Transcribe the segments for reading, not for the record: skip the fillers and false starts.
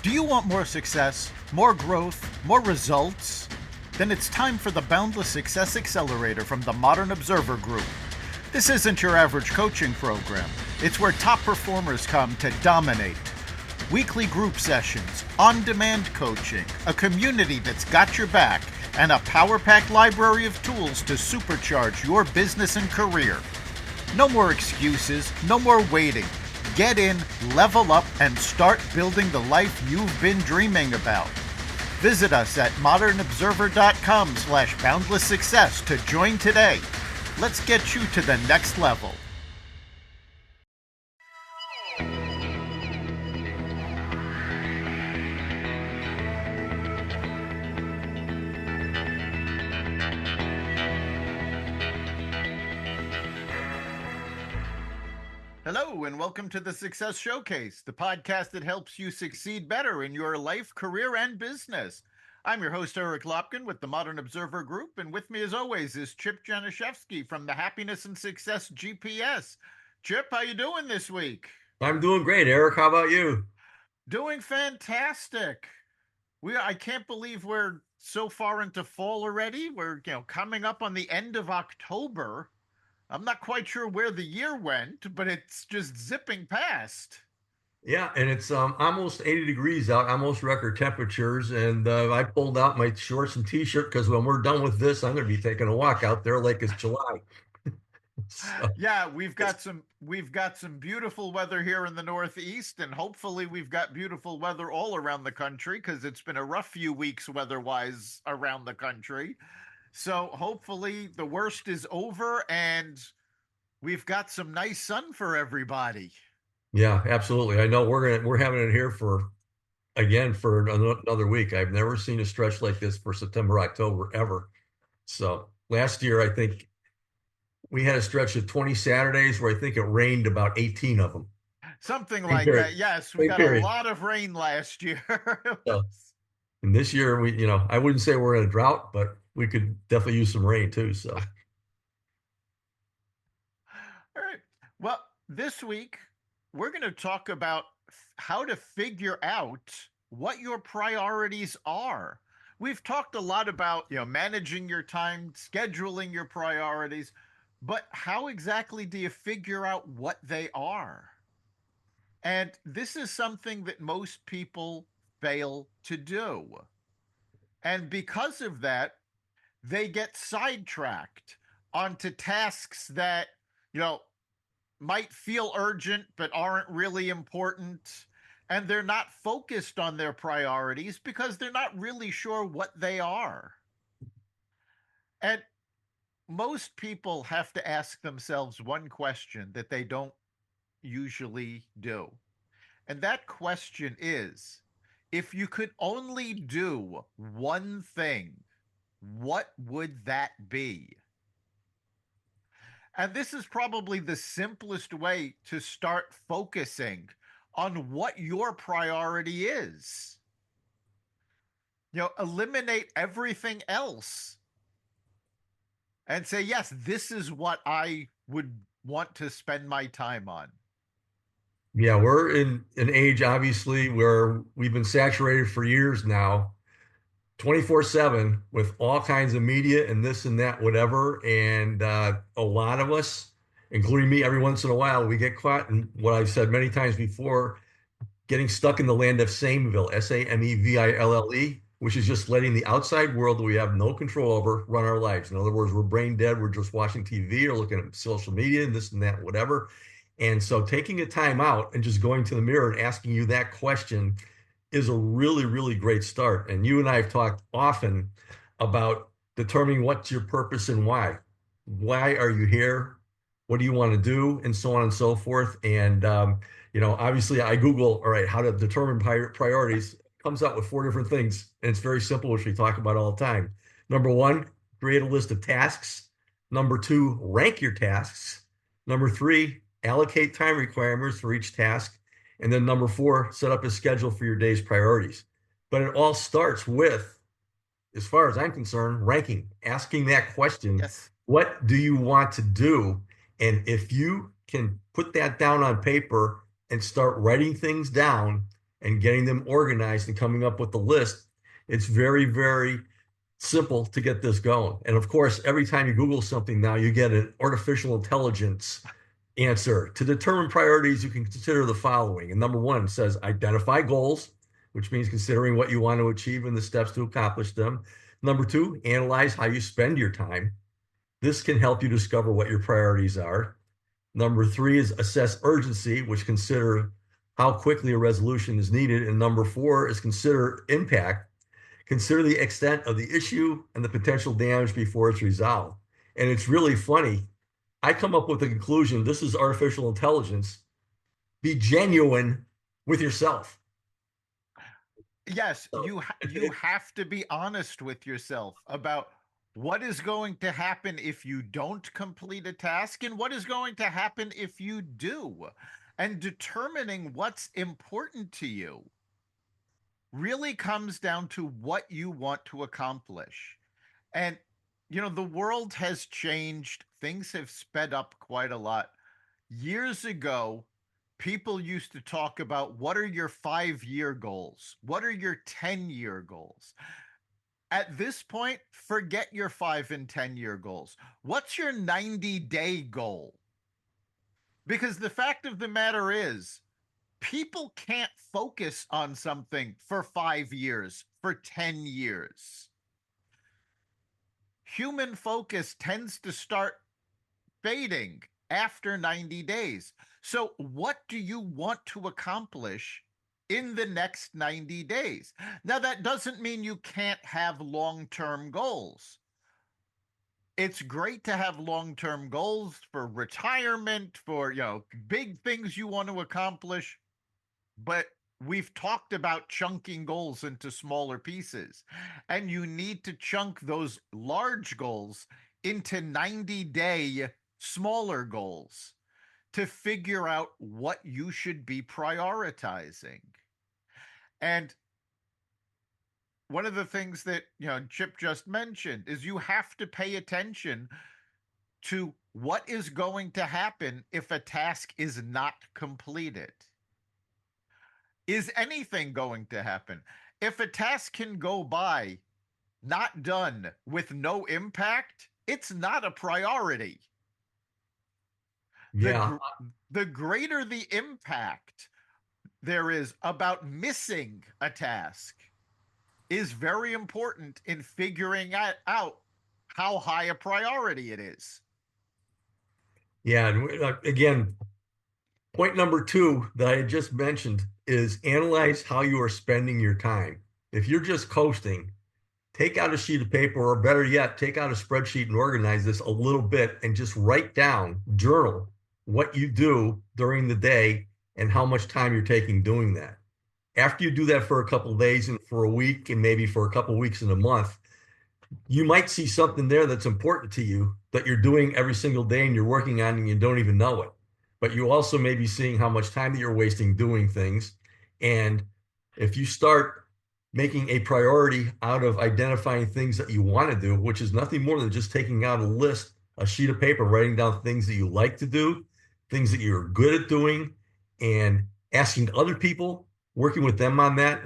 Do you want more success, more growth, more results? Then it's time for the Boundless Success Accelerator from the Modern Observer Group. This isn't your average coaching program. It's where top performers come to dominate. Weekly group sessions, on-demand coaching, a community that's got your back, and a power-packed library of tools to supercharge your business and career. No more excuses, no more waiting. Get in, level up, and start building the life you've been dreaming about. Visit us at modernobserver.com/boundlesssuccess to join today. Let's get you to the next level. Hello, and welcome to the Success Showcase, the podcast that helps you succeed better in your life, career, and business. I'm your host, Eric Lopkin, with the Modern Observer Group, and with me, as always, is Chip Janiszewski from the Happiness and Success GPS. Chip, how you doing this week? I'm doing great, Eric. How about you? Doing fantastic. I can't believe we're so far into fall already. We're coming up on the end of October. I'm not quite sure where the year went, but it's just zipping past. Yeah, and it's almost 80 degrees out, almost record temperatures, and I pulled out my shorts and t-shirt because when we're done with this, I'm going to be taking a walk out there like it's July. So, Yeah, we've got some beautiful weather here in the Northeast, and hopefully we've got beautiful weather all around the country because it's been a rough few weeks weather-wise around the country. So hopefully the worst is over and we've got some nice sun for everybody. yeah, absolutely. I know we're having it here for another week. I've never seen a stretch like this for September, October ever. So last year, I think we had a stretch of 20 Saturdays where I think it rained about 18 of them. Something Same like period. that. Yes, we Same got a period. lot of rain last year. So, and this year, I wouldn't say we're in a drought, but we could definitely use some rain too. So, All right. Well, this week we're going to talk about how to figure out what your priorities are. We've talked a lot about, managing your time, scheduling your priorities, but how exactly do you figure out what they are? And this is something that most people fail to do. And because of that, they get sidetracked onto tasks that, you know, might feel urgent but aren't really important. And they're not focused on their priorities because they're not really sure what they are. And most people have to ask themselves one question that they don't usually do. And that question is, if you could only do one thing, what would that be? And this is probably the simplest way to start focusing on what your priority is. Eliminate everything else and say, yes, this is what I would want to spend my time on. yeah, we're in an age, obviously, where we've been saturated for years now, 24/7 with all kinds of media and this and that, whatever. And a lot of us, including me, every once in a while, we get caught in what I've said many times before, getting stuck in the land of Sameville, Sameville, which is just letting the outside world that we have no control over run our lives. In other words, we're brain dead. We're just watching TV or looking at social media and this and that, whatever. And so taking a time out and just going to the mirror and asking you that question is a really, really great start. And you and I have talked often about determining what's your purpose and why. Why are you here? What do you want to do? And so on and so forth. And obviously I Google, all right, how to determine priorities, comes out with four different things. And it's very simple, which we talk about all the time. Number one, create a list of tasks. Number two, rank your tasks. Number three, allocate time requirements for each task. And then number four, set up a schedule for your day's priorities. But it all starts with, as far as I'm concerned, ranking, asking that question, Yes. what do you want to do? And if you can put that down on paper and start writing things down, and getting them organized and coming up with the list, it's very, very simple to get this going. And of course, every time you Google something now, you get an artificial intelligence answer. To determine priorities, you can consider the following. And number one says identify goals, which means considering what you want to achieve and the steps to accomplish them. Number two, analyze how you spend your time. This can help you discover what your priorities are. Number three is assess urgency, which consider how quickly a resolution is needed. And number four is consider impact. Consider the extent of the issue and the potential damage before it's resolved. And it's really funny. I come up with the conclusion this is artificial intelligence. Be genuine with yourself. Yes, So, you have to be honest with yourself about what is going to happen if you don't complete a task and what is going to happen if you do. And determining what's important to you really comes down to what you want to accomplish. And, the world has changed, things have sped up quite a lot. Years ago, people used to talk about what are your 5-year goals? What are your 10-year goals? At this point, forget your 5 and 10-year goals. What's your 90-day goal? Because the fact of the matter is, people can't focus on something for 5 years, for 10 years. Human focus tends to start fading after 90 days. So, what do you want to accomplish in the next 90 days? Now, that doesn't mean you can't have long term goals. It's great to have long term goals for retirement, for, big things you want to accomplish. But we've talked about chunking goals into smaller pieces. And you need to chunk those large goals into 90-day smaller goals to figure out what you should be prioritizing. And one of the things that, Chip just mentioned is you have to pay attention to what is going to happen if a task is not completed. Is anything going to happen? If a task can go by not done with no impact, it's not a priority. The yeah, the greater the impact there is about missing a task is very important in figuring out how high a priority it is. yeah. And again, point number two that I just mentioned is analyze how you are spending your time. If you're just coasting, take out a sheet of paper, or better yet, take out a spreadsheet and organize this a little bit and just write down, journal what you do during the day and how much time you're taking doing that. After you do that for a couple of days and for a week and maybe for a couple of weeks and a month, you might see something there that's important to you that you're doing every single day and you're working on and you don't even know it. But you also may be seeing how much time that you're wasting doing things. And if you start making a priority out of identifying things that you want to do, which is nothing more than just taking out a list, a sheet of paper, writing down things that you like to do, things that you're good at doing, and asking other people, working with them on that.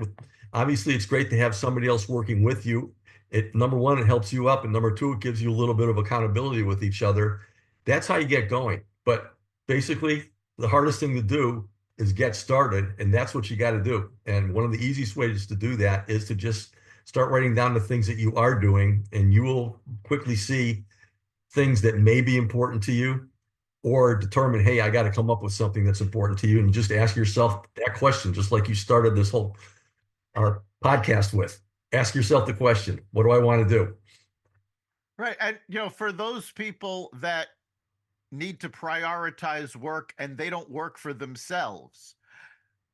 Obviously, it's great to have somebody else working with you. It number one, it helps you up, and number two, it gives you a little bit of accountability with each other. That's how you get going. But basically, the hardest thing to do is get started, and that's what you got to do. And one of the easiest ways to do that is to just start writing down the things that you are doing, and you will quickly see things that may be important to you, or determine, hey, I got to come up with something that's important to you, and just ask yourself that question, just like you started this whole our podcast with. Ask yourself the question, what do I want to do? Right. And, for those people that need to prioritize work and they don't work for themselves,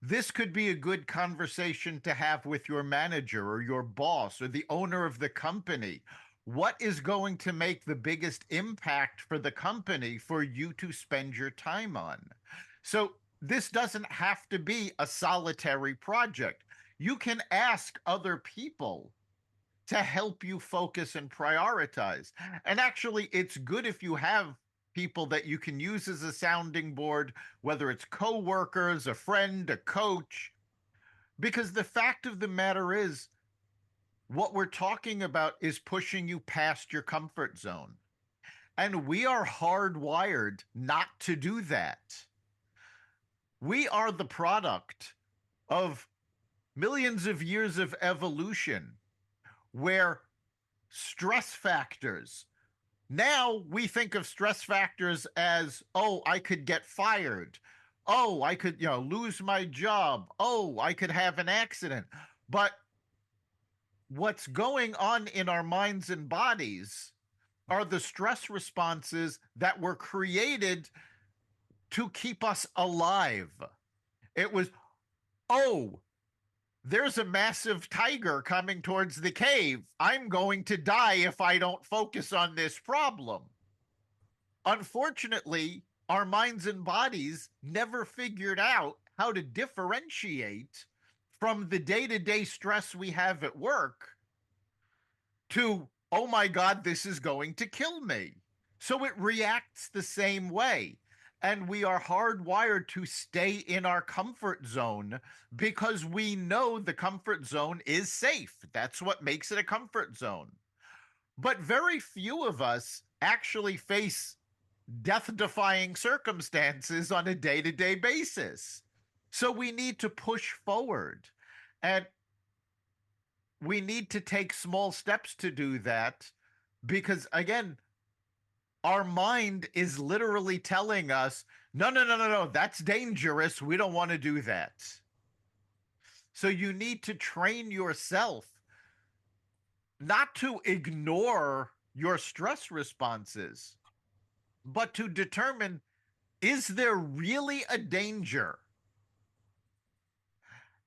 this could be a good conversation to have with your manager or your boss or the owner of the company. What is going to make the biggest impact for the company for you to spend your time on? So, this doesn't have to be a solitary project. You can ask other people to help you focus and prioritize. And actually, it's good if you have people that you can use as a sounding board, whether it's coworkers, a friend, a coach, Because the fact of the matter is, what we're talking about is pushing you past your comfort zone. And we are hardwired not to do that. We are the product of millions of years of evolution where stress factors, now we think of stress factors as, oh, I could get fired. Oh, I could, lose my job. Oh, I could have an accident. But what's going on in our minds and bodies are the stress responses that were created to keep us alive. It was, oh, there's a massive tiger coming towards the cave. I'm going to die if I don't focus on this problem. Unfortunately, our minds and bodies never figured out how to differentiate from the day to day stress we have at work to, oh my God, this is going to kill me. So it reacts the same way. And we are hardwired to stay in our comfort zone because we know the comfort zone is safe. That's what makes it a comfort zone. But very few of us actually face death defying circumstances on a day to day basis. So we need to push forward. And we need to take small steps to do that because, again, our mind is literally telling us, no, no, no, no, no, that's dangerous. We don't want to do that. So you need to train yourself not to ignore your stress responses, but to determine, is there really a danger?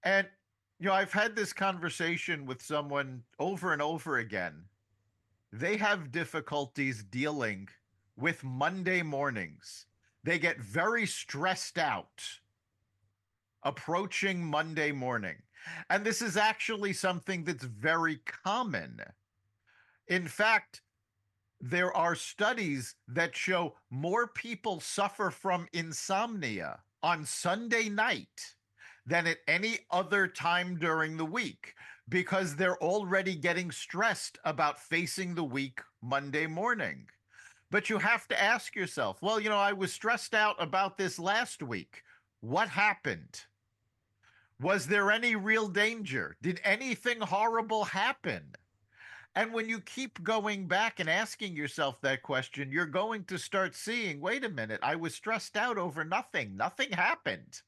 And, I've had this conversation with someone over and over again. They have difficulties dealing with Monday mornings. They get very stressed out approaching Monday morning. And this is actually something that's very common. In fact, there are studies that show more people suffer from insomnia on Sunday night than at any other time during the week because they're already getting stressed about facing the week Monday morning. But you have to ask yourself, well, I was stressed out about this last week. What happened? Was there any real danger? Did anything horrible happen? And when you keep going back and asking yourself that question, you're going to start seeing, wait a minute, I was stressed out over nothing. Nothing happened.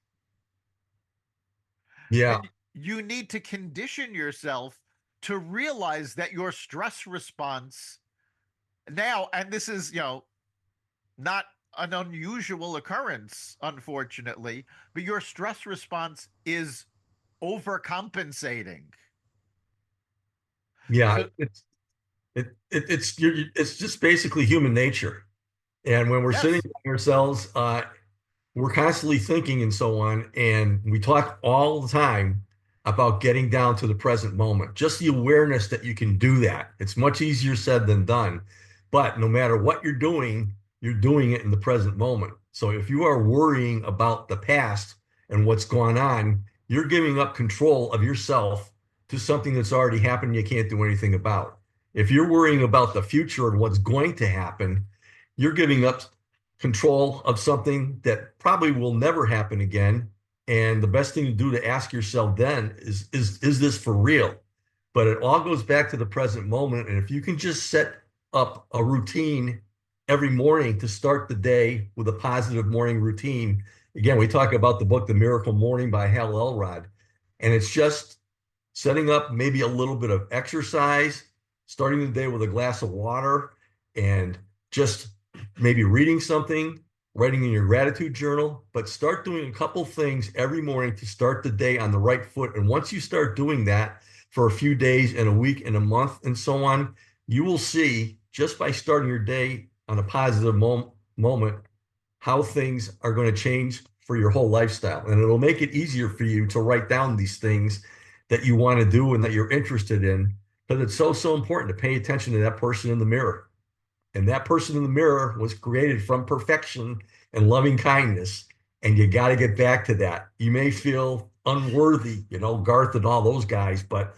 Yeah. And you need to condition yourself to realize that your stress response now, and this is, not an unusual occurrence, unfortunately, but your stress response is overcompensating. Yeah. So, It's just basically human nature. And when we're sitting yes, by ourselves, we're constantly thinking and so on. And we talk all the time about getting down to the present moment. Just the awareness that you can do that. It's much easier said than done. But no matter what you're doing it in the present moment. So if you are worrying about the past and what's gone on, you're giving up control of yourself to something that's already happened you can't do anything about. If you're worrying about the future and what's going to happen, you're giving up control of something that probably will never happen again. And the best thing to do to ask yourself then is this for real? But it all goes back to the present moment. And if you can just set up a routine every morning to start the day with a positive morning routine. Again, we talk about the book, The Miracle Morning by Hal Elrod. And it's just setting up maybe a little bit of exercise, starting the day with a glass of water, and just maybe reading something, writing in your gratitude journal, but start doing a couple things every morning to start the day on the right foot. And once you start doing that for a few days and a week and a month and so on, you will see just by starting your day on a positive moment how things are going to change for your whole lifestyle. And it'll make it easier for you to write down these things that you want to do and that you're interested in, because it's so, so important to pay attention to that person in the mirror. And that person in the mirror was created from perfection and loving kindness. And you got to get back to that. You may feel unworthy, Garth and all those guys, but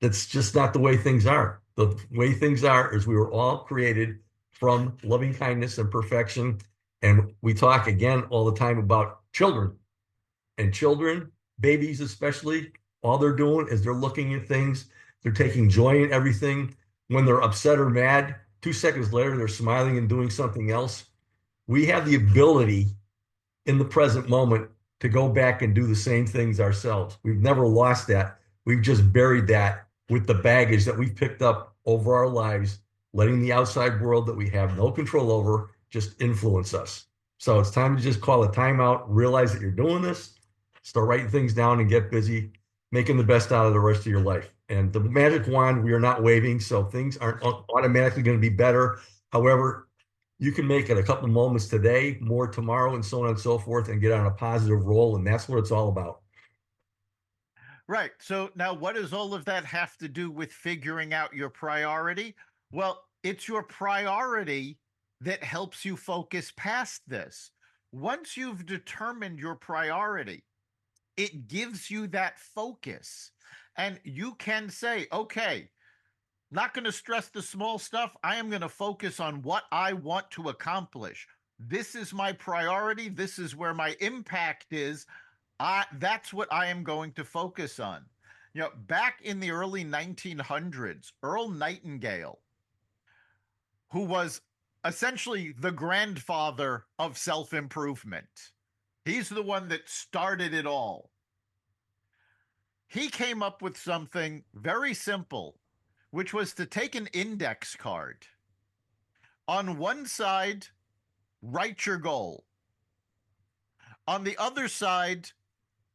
that's just not the way things are. The way things are is we were all created from loving kindness and perfection. And we talk again all the time about children and children, babies especially. All they're doing is they're looking at things, they're taking joy in everything. When they're upset or mad, 2 seconds later, they're smiling and doing something else. We have the ability in the present moment to go back and do the same things ourselves. We've never lost that. We've just buried that with the baggage that we've picked up over our lives, letting the outside world that we have no control over just influence us. So it's time to just call a timeout, realize that you're doing this, start writing things down and get busy, making the best out of the rest of your life. And the magic wand, we are not waving, so things aren't automatically going to be better. However, you can make it a couple of moments today, more tomorrow, and so on and so forth, and get on a positive roll. And that's what it's all about. Right. So now, what does all of that have to do with figuring out your priority? Well, it's your priority that helps you focus past this. Once you've determined your priority, it gives you that focus. And you can say, okay, not going to stress the small stuff. I am going to focus on what I want to accomplish. This is my priority. This is where my impact is. That's what I am going to focus on. Back in the early 1900s, Earl Nightingale, who was essentially the grandfather of self improvement, he's the one that started it all. He came up with something very simple, which was to take an index card. On one side, write your goal. On the other side,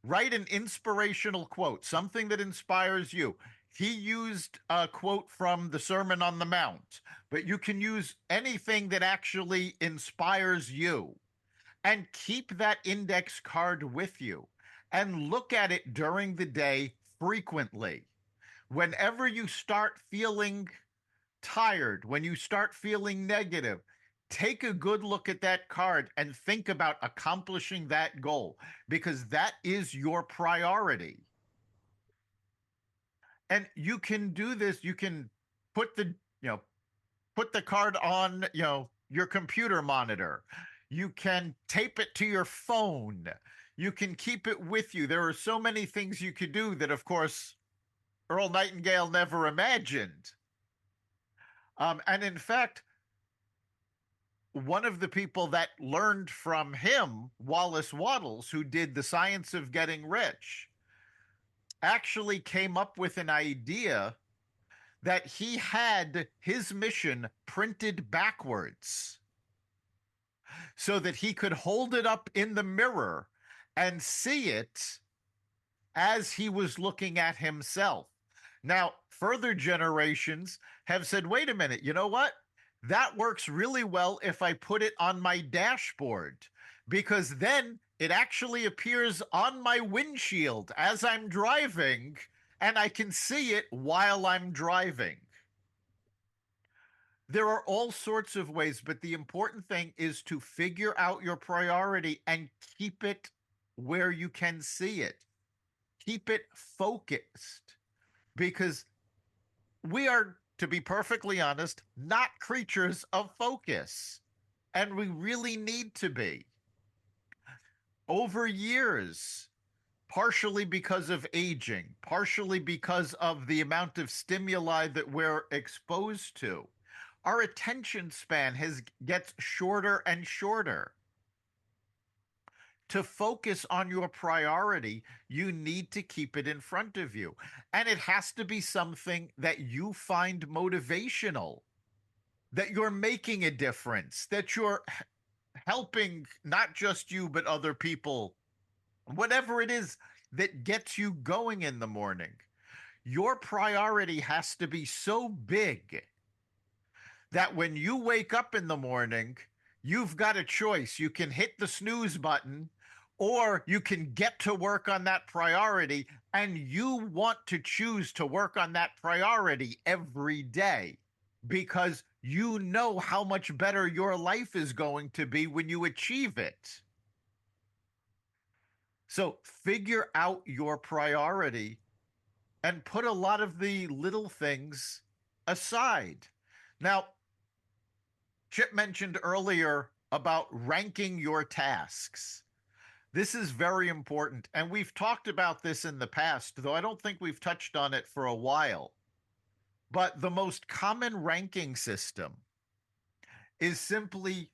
write an inspirational quote, something that inspires you. He used a quote from the Sermon on the Mount, but you can use anything that actually inspires you, and keep that index card with you and look at it during the day frequently. Whenever you start feeling tired, when you start feeling negative, take a good look at that card and think about accomplishing that goal, because that is your priority. And you can do this. You can put the, put the card on, your computer monitor. You can tape it to your phone. You can keep it with you. There are so many things you could do that, of course, Earl Nightingale never imagined. And in fact, one of the people that learned from him, Wallace Wattles, who did The Science of Getting Rich, actually came up with an idea that he had his mission printed backwards so that he could hold it up in the mirror and see it as he was looking at himself. Now, further generations have said, wait a minute, you know what? That works really well if I put it on my dashboard, because then it actually appears on my windshield as I'm driving, and I can see it while I'm driving. There are all sorts of ways, but the important thing is to figure out your priority and keep it where you can see it. Keep it focused, because we are, to be perfectly honest, not creatures of focus. And we really need to be. Over years, partially because of aging, partially because of the amount of stimuli that we're exposed to, our attention span gets shorter and shorter. To focus on your priority, you need to keep it in front of you. And it has to be something that you find motivational, that you're making a difference, that you're helping not just you, but other people, whatever it is that gets you going in the morning. Your priority has to be so big that when you wake up in the morning, you've got a choice. You can hit the snooze button, or you can get to work on that priority, and you want to choose to work on that priority every day, because you know how much better your life is going to be when you achieve it. So figure out your priority and put a lot of the little things aside. Now, Chip mentioned earlier about ranking your tasks. This is very important. And we've talked about this in the past, though I don't think we've touched on it for a while. But the most common ranking system is simply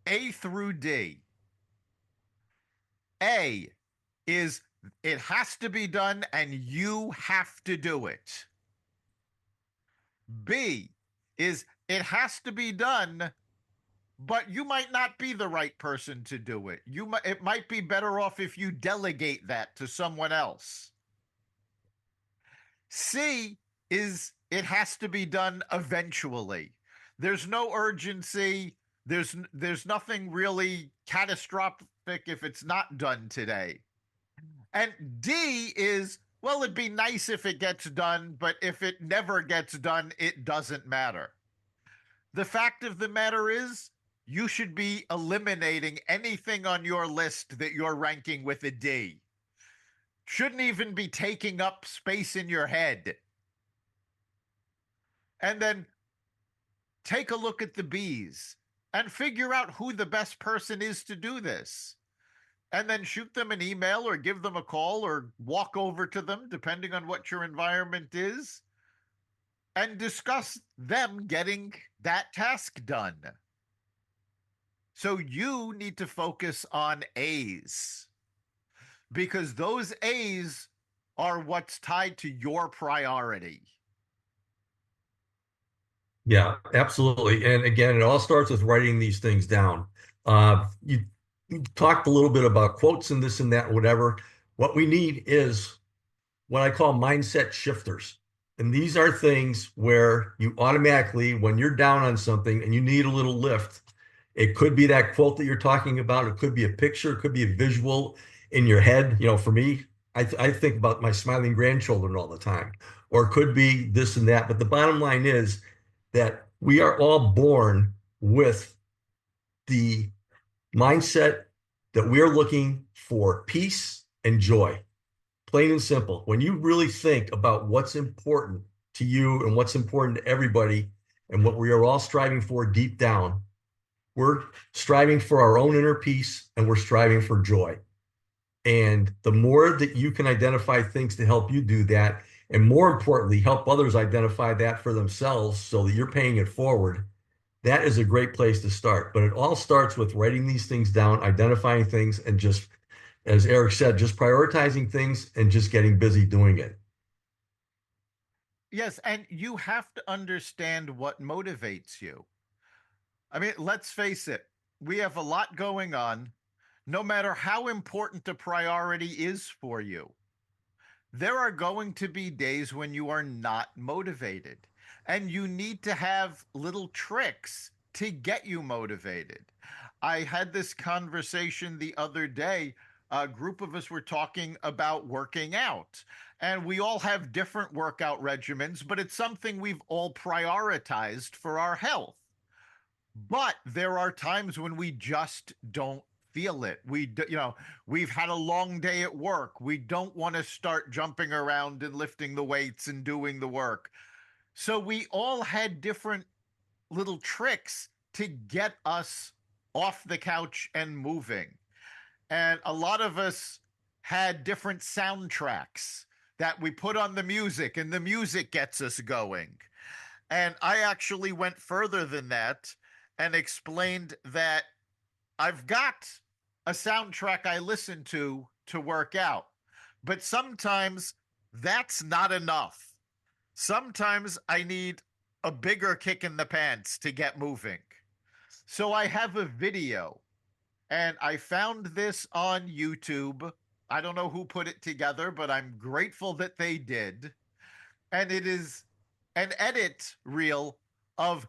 A through D. A is it has to be done and you have to do it. B is it has to be done, but you might not be the right person to do it. It might be better off if you delegate that to someone else. C is it has to be done eventually. There's no urgency. There's nothing really catastrophic if it's not done today. And D is, well, it'd be nice if it gets done, but if it never gets done, it doesn't matter. The fact of the matter is, you should be eliminating anything on your list that you're ranking with a D. Shouldn't even be taking up space in your head. And then take a look at the B's and figure out who the best person is to do this. And then shoot them an email or give them a call or walk over to them, depending on what your environment is, and discuss them getting that task done. So you need to focus on A's because those A's are what's tied to your priority. Yeah, absolutely. And again, it all starts with writing these things down. You talked a little bit about quotes and this and that, whatever. What we need is what I call mindset shifters. And these are things where you automatically, when you're down on something and you need a little lift, it could be that quote that you're talking about. It could be a picture. It could be a visual in your head. You know, for me, I think about my smiling grandchildren all the time, or it could be this and that. But the bottom line is that we are all born with the mindset that we're looking for peace and joy. Plain and simple. When you really think about what's important to you and what's important to everybody and what we are all striving for deep down, we're striving for our own inner peace and we're striving for joy. And the more that you can identify things to help you do that, and more importantly, help others identify that for themselves so that you're paying it forward, that is a great place to start. But it all starts with writing these things down, identifying things, and just, as Eric said, just prioritizing things and just getting busy doing it. Yes, and you have to understand what motivates you. I mean, let's face it, we have a lot going on, no matter how important a priority is for you. There are going to be days when you are not motivated, and you need to have little tricks to get you motivated. I had this conversation the other day. A group of us were talking about working out, and we all have different workout regimens, but it's something we've all prioritized for our health. But there are times when we just don't feel it. We've had a long day at work. We don't want to start jumping around and lifting the weights and doing the work. So we all had different little tricks to get us off the couch and moving. And a lot of us had different soundtracks that we put on the music, and the music gets us going. And I actually went further than that and explained that I've got a soundtrack I listen to work out, but sometimes that's not enough. Sometimes I need a bigger kick in the pants to get moving. So I have a video, and I found this on YouTube. I don't know who put it together, but I'm grateful that they did. And it is an edit reel of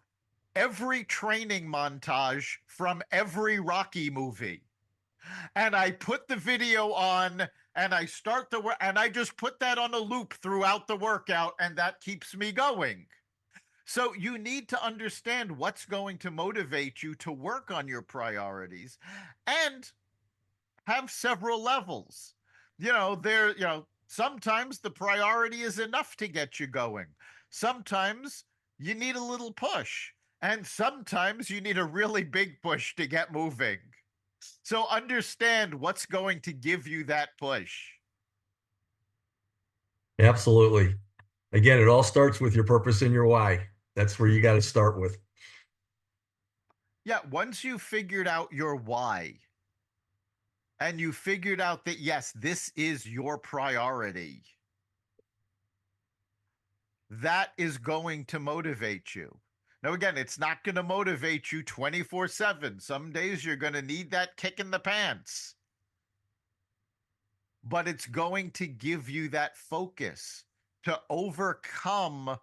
every training montage from every Rocky movie. And I put the video on and I start the work and I just put that on a loop throughout the workout, and that keeps me going. So you need to understand what's going to motivate you to work on your priorities and have several levels. Sometimes the priority is enough to get you going. Sometimes you need a little push, and sometimes you need a really big push to get moving. So understand what's going to give you that push. Absolutely. Again, it all starts with your purpose and your why. That's where you got to start with. Yeah, once you figured out your why and you figured out that, yes, this is your priority, that is going to motivate you. Now, again, it's not going to motivate you 24/7. Some days you're going to need that kick in the pants, but it's going to give you that focus to overcome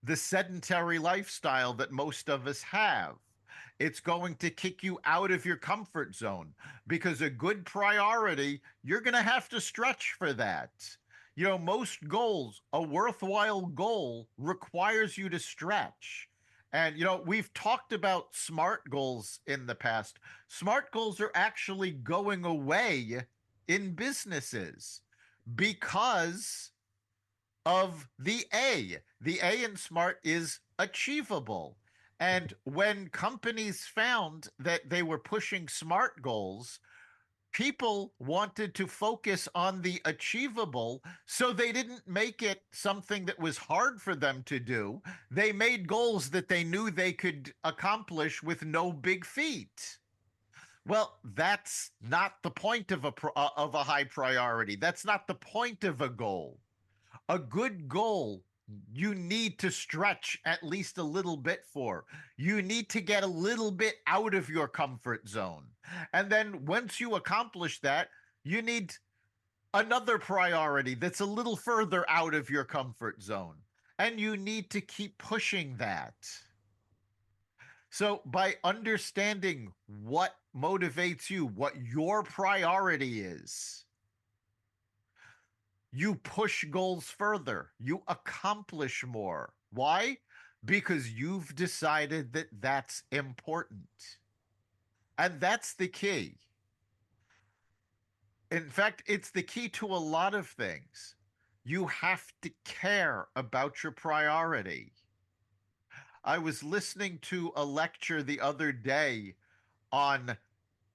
the sedentary lifestyle that most of us have. It's going to kick you out of your comfort zone because a good priority, you're going to have to stretch for that. Most goals, a worthwhile goal requires you to stretch. And, we've talked about SMART goals in the past. SMART goals are actually going away in businesses because of the A. The A in SMART is achievable. And when companies found that they were pushing SMART goals, people wanted to focus on the achievable, so they didn't make it something that was hard for them to do. They made goals that they knew they could accomplish with no big feat. Well, that's not the point of a high priority. That's not the point of a goal. A good goal you need to stretch at least a little bit for. You need to get a little bit out of your comfort zone. And then once you accomplish that, you need another priority that's a little further out of your comfort zone. And you need to keep pushing that. So, by understanding what motivates you, what your priority is, you push goals further, you accomplish more. Why? Because you've decided that that's important. And that's the key. In fact, it's the key to a lot of things. You have to care about your priority. I was listening to a lecture the other day on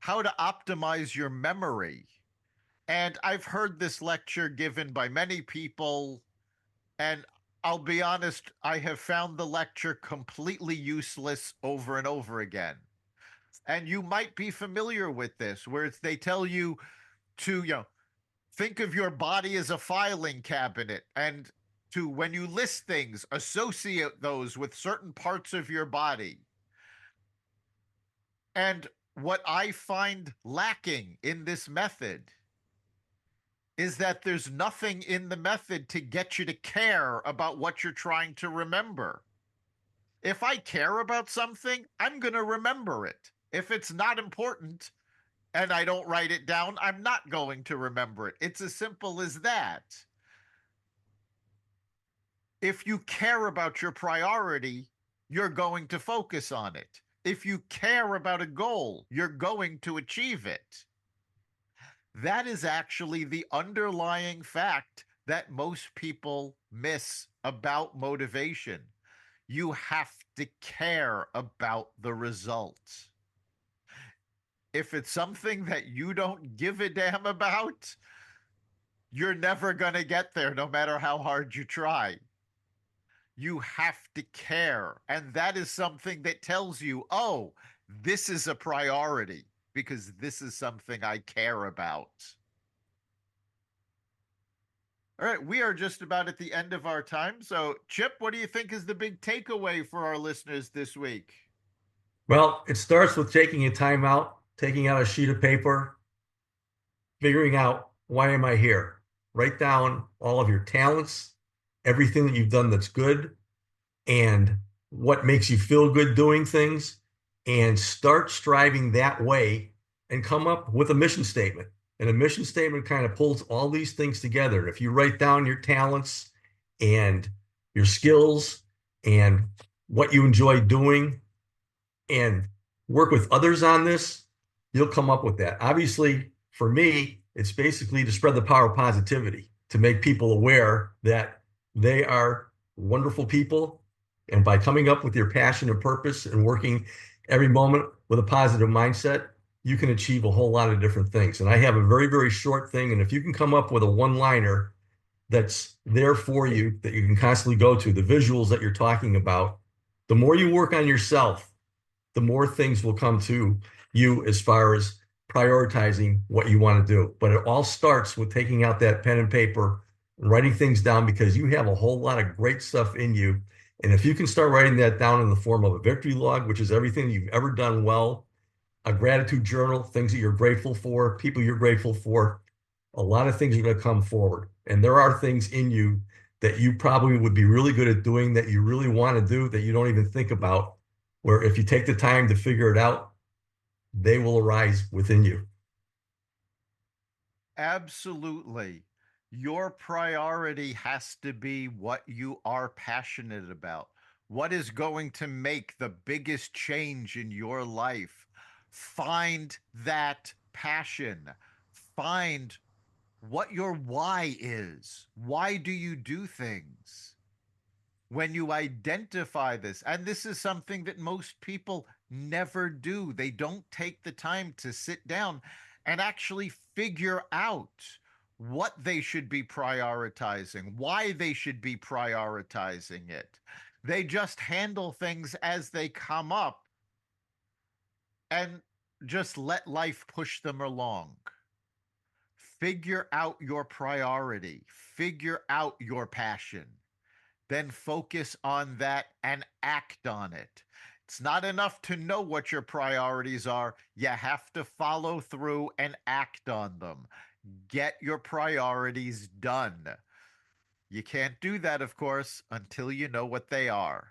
how to optimize your memory. And I've heard this lecture given by many people. And I'll be honest, I have found the lecture completely useless over and over again. And you might be familiar with this, where they tell you to, think of your body as a filing cabinet and to, when you list things, associate those with certain parts of your body. And what I find lacking in this method is that there's nothing in the method to get you to care about what you're trying to remember. If I care about something, I'm going to remember it. If it's not important and I don't write it down, I'm not going to remember it. It's as simple as that. If you care about your priority, you're going to focus on it. If you care about a goal, you're going to achieve it. That is actually the underlying fact that most people miss about motivation. You have to care about the results. If it's something that you don't give a damn about, you're never going to get there no matter how hard you try. You have to care. And that is something that tells you, oh, this is a priority because this is something I care about. All right, we are just about at the end of our time. So, Chip, what do you think is the big takeaway for our listeners this week? Well, it starts with taking a time out, taking out a sheet of paper, figuring out why am I here? Write down all of your talents, everything that you've done that's good, and what makes you feel good doing things, and start striving that way and come up with a mission statement. And a mission statement kind of pulls all these things together. If you write down your talents and your skills and what you enjoy doing and work with others on this, you'll come up with that. Obviously, for me, It's basically to spread the power of positivity, to make people aware that they are wonderful people. And by coming up with your passion and purpose and working every moment with a positive mindset, you can achieve a whole lot of different things. And I have a very, very short thing. And if you can come up with a one-liner that's there for you that you can constantly go to, the visuals that you're talking about, the more you work on yourself, the more things will come to you as far as prioritizing what you want to do. But it all starts with taking out that pen and paper and writing things down, because you have a whole lot of great stuff in you. And if you can start writing that down in the form of a victory log, which is everything you've ever done well, a gratitude journal, things that you're grateful for, people you're grateful for, a lot of things are going to come forward. And there are things in you that you probably would be really good at doing, that you really want to do, that you don't even think about, where if you take the time to figure it out, they will arise within you. Absolutely. Your priority has to be what you are passionate about. What is going to make the biggest change in your life? Find that passion. Find what your why is. Why do you do things? When you identify this, and this is something that most people never do, they don't take the time to sit down and actually figure out what they should be prioritizing, why they should be prioritizing it. They just handle things as they come up and just let life push them along. Figure out your priority, figure out your passion, then focus on that and act on it. It's not enough to know what your priorities are. You have to follow through and act on them. Get your priorities done. You can't do that, of course, until you know what they are.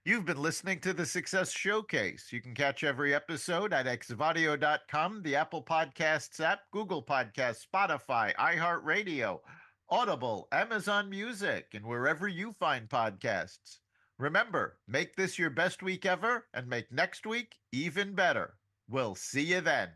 You've been listening to the Success Showcase. You can catch every episode at xvadio.com, the Apple Podcasts app, Google Podcasts, Spotify, iHeartRadio, Audible, Amazon Music, and wherever you find podcasts. Remember, make this your best week ever and make next week even better. We'll see you then.